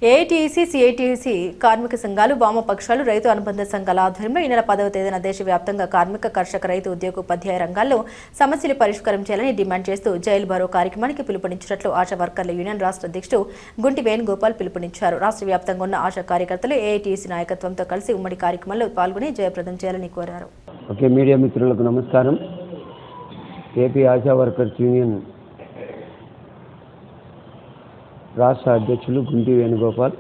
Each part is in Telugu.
ఏఐటీయూసీ, సిఐటీయూసీ కార్మిక సంఘాలు, వామపక్షాలు, రైతు అనుబంధ సంఘాల ఆధ్వర్యంలో ఈ నెల 10వ తేదీన దేశవ్యాప్తంగా కార్మిక, కర్షక, రైతు, ఉద్యోగ, ఉపాధ్యాయ రంగాల్లో సమస్యలు పరిష్కారం చేయాలని డిమాండ్ చేస్తూ జైల్ భరో కార్యక్రమానికి పిలుపునిచ్చినట్లు ఆశా వర్కర్ల యూనియన్ రాష్ట్ర అధ్యక్షుడు గుంటి వేణుగోపాల్ పిలుపునిచ్చారు. రాష్ట్ర వ్యాప్తంగా ఉన్న ఆశా కార్యకర్తలు ఏఐటీయూసీ నాయకత్వంతో కలిసి ఉమ్మడి కార్యక్రమంలో పాల్గొని జయప్రదం చేయాలని కోరారు. మీడియా మిత్రులకు నమస్కారం. ఏపీ ఆశా వర్కర్స్ యూనియన్ రాష్ట్ర అధ్యక్షులు గుంటి వేణుగోపాల్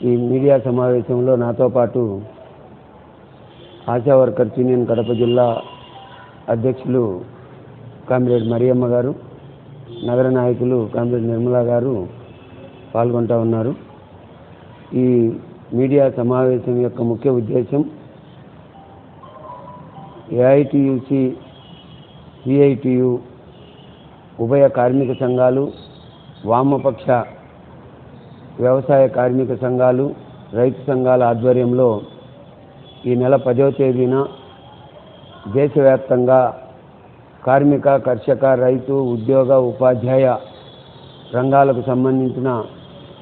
ఈ మీడియా సమావేశంలో నాతో పాటు ఆశా వర్కర్స్ యూనియన్ కడప జిల్లా అధ్యక్షులు కామ్రేడ్ మరియమ్మ గారు, నగర నాయకులు కామ్రేడ్ నిర్మలా గారు పాల్గొంటూ ఉన్నారు. ఈ మీడియా సమావేశం యొక్క ముఖ్య ఉద్దేశం ఏఐటీయూసీ, సిఐటియు ఉభయ కార్మిక సంఘాలు, వామపక్ష వ్యవసాయ కార్మిక సంఘాలు, రైతు సంఘాల ఆధ్వర్యంలో ఈ నెల 10వ తేదీన దేశవ్యాప్తంగా కార్మిక, కర్షక, రైతు, ఉద్యోగ, ఉపాధ్యాయ రంగాలకు సంబంధించిన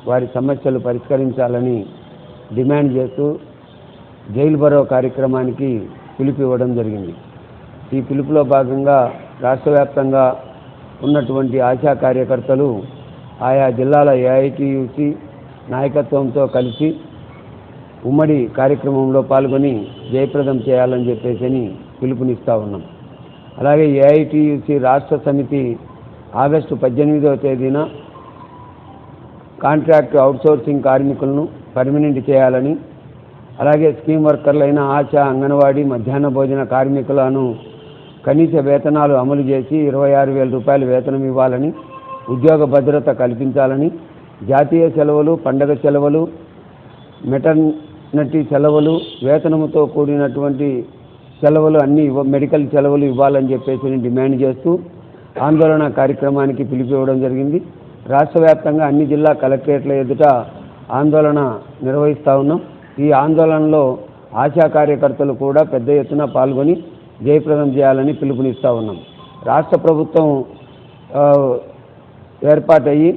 వారి సమస్యలు పరిష్కరించాలని డిమాండ్ చేస్తూ జైల్ భరో కార్యక్రమానికి పిలుపు ఇవ్వడం జరిగింది. ఈ పిలుపులో భాగంగా రాష్ట్ర వ్యాప్తంగా ఉన్నటువంటి ఆశా కార్యకర్తలు ఆయా జిల్లాల ఏఐటీయూసీ నాయకత్వంతో కలిసి ఉమ్మడి కార్యక్రమంలో పాల్గొని జయప్రదం చేయాలని చెప్పేసి పిలుపునిస్తూ ఉన్నాం. అలాగే ఏఐటీయూసీ రాష్ట్ర సమితి ఆగస్టు 18వ తేదీన కాంట్రాక్ట్ అవుట్సోర్సింగ్ కార్మికులను పర్మనెంట్ చేయాలని, అలాగే స్కీమ్ వర్కర్లైన ఆశా, అంగన్వాడీ, మధ్యాహ్న భోజన కార్మికులను కనీస వేతనాలు అమలు చేసి 26,000 రూపాయలు వేతనం ఇవ్వాలని, ఉద్యోగ భద్రత కల్పించాలని, జాతీయ సెలవులు, పండగ సెలవులు, మెటర్నిటీ సెలవులు, వేతనముతో కూడినటువంటి సెలవులు అన్నీ మెడికల్ సెలవులు ఇవ్వాలని చెప్పేసి డిమాండ్ చేస్తూ ఆందోళన కార్యక్రమానికి పిలిపివ్వడం జరిగింది. రాష్ట్ర వ్యాప్తంగా అన్ని జిల్లా కలెక్టరేట్ల ఎదుట ఆందోళన నిర్వహిస్తూ ఉన్నాం. ఈ ఆందోళనలో ఆశా కార్యకర్తలు కూడా పెద్ద ఎత్తున పాల్గొని జయప్రదం చేయాలని పిలుపునిస్తూ ఉన్నాం. రాష్ట్ర ప్రభుత్వం ఏర్పాటయ్యి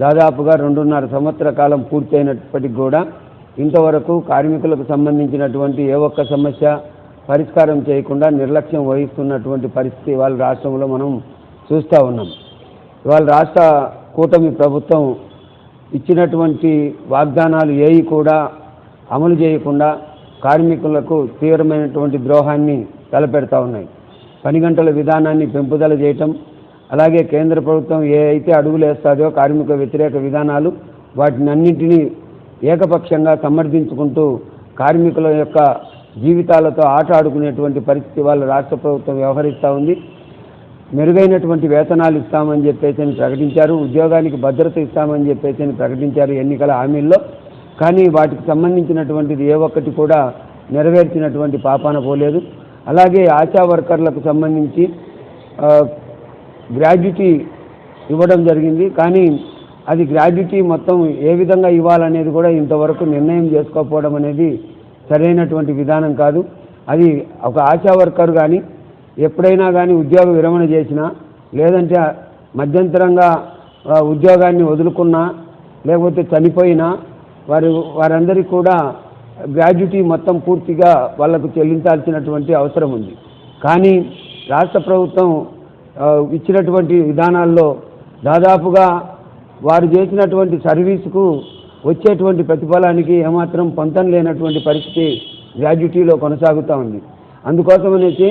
దాదాపుగా 2.5 సంవత్సర కాలం పూర్తయినప్పటికీ కూడా ఇంతవరకు కార్మికులకు సంబంధించినటువంటి ఏ ఒక్క సమస్య పరిష్కారం చేయకుండా నిర్లక్ష్యం వహిస్తున్నటువంటి పరిస్థితి ఇవాళ రాష్ట్రంలో మనం చూస్తూ ఉన్నాం. ఇవాళ రాష్ట్ర కూటమి ప్రభుత్వం ఇచ్చినటువంటి వాగ్దానాలు ఏవి కూడా అమలు చేయకుండా కార్మికులకు తీవ్రమైనటువంటి ద్రోహాన్ని తలపెడతా ఉన్నాయి. పని గంటల విధానాన్ని పెంపుదల చేయటం, అలాగే కేంద్ర ప్రభుత్వం ఏ అయితే అడుగులు వేస్తుందో కార్మిక వ్యతిరేక విధానాలు వాటిని అన్నింటినీ ఏకపక్షంగా సమర్థించుకుంటూ కార్మికుల యొక్క జీవితాలతో ఆట ఆడుకునేటువంటి పరిస్థితి వాళ్ళ రాష్ట్ర ప్రభుత్వం వ్యవహరిస్తూ ఉంది. మెరుగైనటువంటి వేతనాలు ఇస్తామని చెప్పేసి ప్రకటించారు, ఉద్యోగానికి భద్రత ఇస్తామని చెప్పేసి ప్రకటించారు ఎన్నికల హామీల్లో. కానీ వాటికి సంబంధించినటువంటిది ఏ ఒక్కటి కూడా నెరవేర్చినటువంటి పాపాన పోలేదు. అలాగే ఆశా వర్కర్లకు సంబంధించి గ్రాడ్యుటీ ఇవ్వడం జరిగింది. కానీ అది గ్రాడ్యుటీ మొత్తం ఏ విధంగా ఇవ్వాలనేది కూడా ఇంతవరకు నిర్ణయం చేసుకోకపోవడం అనేది సరైనటువంటి విధానం కాదు. అది ఒక ఆశా వర్కర్ కానీ ఎప్పుడైనా కానీ ఉద్యోగ విరమణ చేసినా, లేదంటే మధ్యంతరంగా ఉద్యోగాన్ని వదులుకున్నా, లేకపోతే చనిపోయినా వారందరికీ కూడా గ్రాడ్యుటీ మొత్తం పూర్తిగా వాళ్లకు చెల్లించాల్సినటువంటి అవసరం ఉంది. కానీ రాష్ట్ర ప్రభుత్వం ఇచ్చినటువంటి విధానాల్లో దాదాపుగా వారు చేసినటువంటి సర్వీసుకు వచ్చేటువంటి ప్రతిఫలానికి ఏమాత్రం పొంతం లేనటువంటి పరిస్థితి గ్రాడ్యుటీలో కొనసాగుతూ ఉంది. అందుకోసమనేసి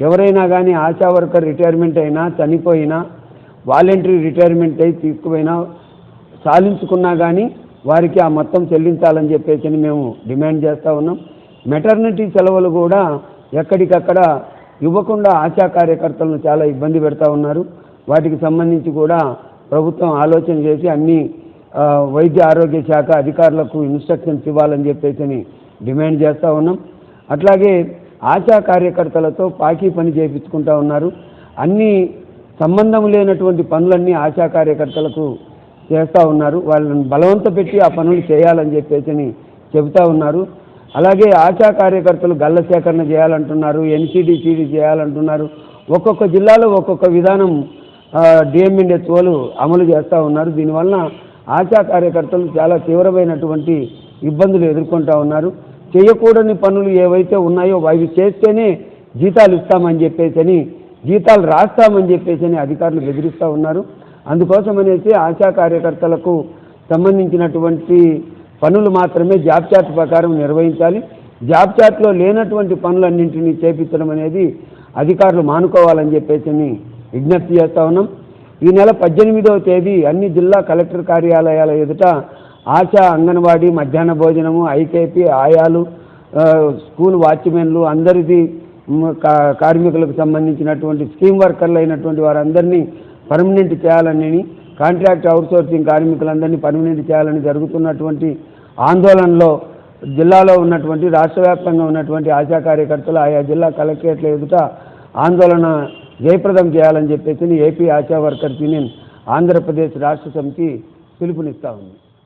ఎవరైనా కానీ ఆశా వర్కర్ రిటైర్మెంట్ అయినా, చనిపోయినా, వాలంటరీ రిటైర్మెంట్ అయి తీసుకుపోయినా, సాధించుకున్నా కానీ వారికి ఆ మొత్తం చెల్లించాలని చెప్పేసి మేము డిమాండ్ చేస్తూ ఉన్నాం. మెటర్నిటీ సెలవులు కూడా ఎక్కడికక్కడ ఇవ్వకుండా ఆశా కార్యకర్తలను చాలా ఇబ్బంది పెడతా ఉన్నారు. వాటికి సంబంధించి కూడా ప్రభుత్వం ఆలోచన చేసి అన్ని వైద్య ఆరోగ్య శాఖ అధికారులకు ఇన్స్ట్రక్షన్స్ ఇవ్వాలని చెప్పేసి డిమాండ్ చేస్తూ ఉన్నాం. అట్లాగే ఆశా కార్యకర్తలతో పాకీ పని చేయించుకుంటూ ఉన్నారు. అన్ని సంబంధం లేనటువంటి పనులన్నీ ఆశా కార్యకర్తలకు చేస్తూ ఉన్నారు. వాళ్ళని బలవంత పెట్టి ఆ పనులు చేయాలని చెప్పేసి చెబుతూ ఉన్నారు. అలాగే ఆశా కార్యకర్తలు గల్ల సేకరణ చేయాలంటున్నారు, ఎన్సీడీ చేయాలంటున్నారు. ఒక్కొక్క జిల్లాలో ఒక్కొక్క విధానం డిఎంఎన్హెచ్ఓలు అమలు చేస్తూ ఉన్నారు. దీనివల్ల ఆశా కార్యకర్తలు చాలా తీవ్రమైనటువంటి ఇబ్బందులు ఎదుర్కొంటూ ఉన్నారు. చేయకూడని పనులు ఏవైతే ఉన్నాయో అవి చేస్తేనే జీతాలు ఇస్తామని చెప్పేసి జీతాలు రాస్తామని చెప్పేసి అధికారులు బెదిరిస్తూ ఉన్నారు. అందుకోసం అనేసి ఆశా కార్యకర్తలకు సంబంధించినటువంటి పనులు మాత్రమే జాబ్ చార్ట్ ప్రకారం నిర్వహించాలి. జాబ్ చార్ట్లో లేనటువంటి పనులన్నింటినీ చేపించడం అనేది అధికారులు మానుకోవాలని చెప్పేసి విజ్ఞప్తి చేస్తూ ఉన్నాం. ఈ నెల 18వ తేదీ అన్ని జిల్లా కలెక్టర్ కార్యాలయాల ఎదుట ఆశా, అంగన్వాడీ, మధ్యాహ్న భోజనము, ఐకేపీ, ఆయాలు, స్కూల్ వాచ్మెన్లు అందరిది కార్మికులకు సంబంధించినటువంటి స్కీమ్ వర్కర్లు అయినటువంటి వారందరినీ పర్మనెంట్ చేయాలని, కాంట్రాక్ట్ అవుట్సోర్సింగ్ కార్మికులందరినీ పర్మనెంట్ చేయాలని జరుగుతున్నటువంటి ఆందోళనలో జిల్లాలో ఉన్నటువంటి రాష్ట్ర వ్యాప్తంగా ఉన్నటువంటి ఆశా కార్యకర్తలు ఆయా జిల్లా కలెక్టరేట్ల ఎదుట ఆందోళన జయప్రదం చేయాలని చెప్పేసి AP ASHA workers union Andhra Pradesh రాష్ట్ర సమితి పిలుపునిస్తూ ఉంది.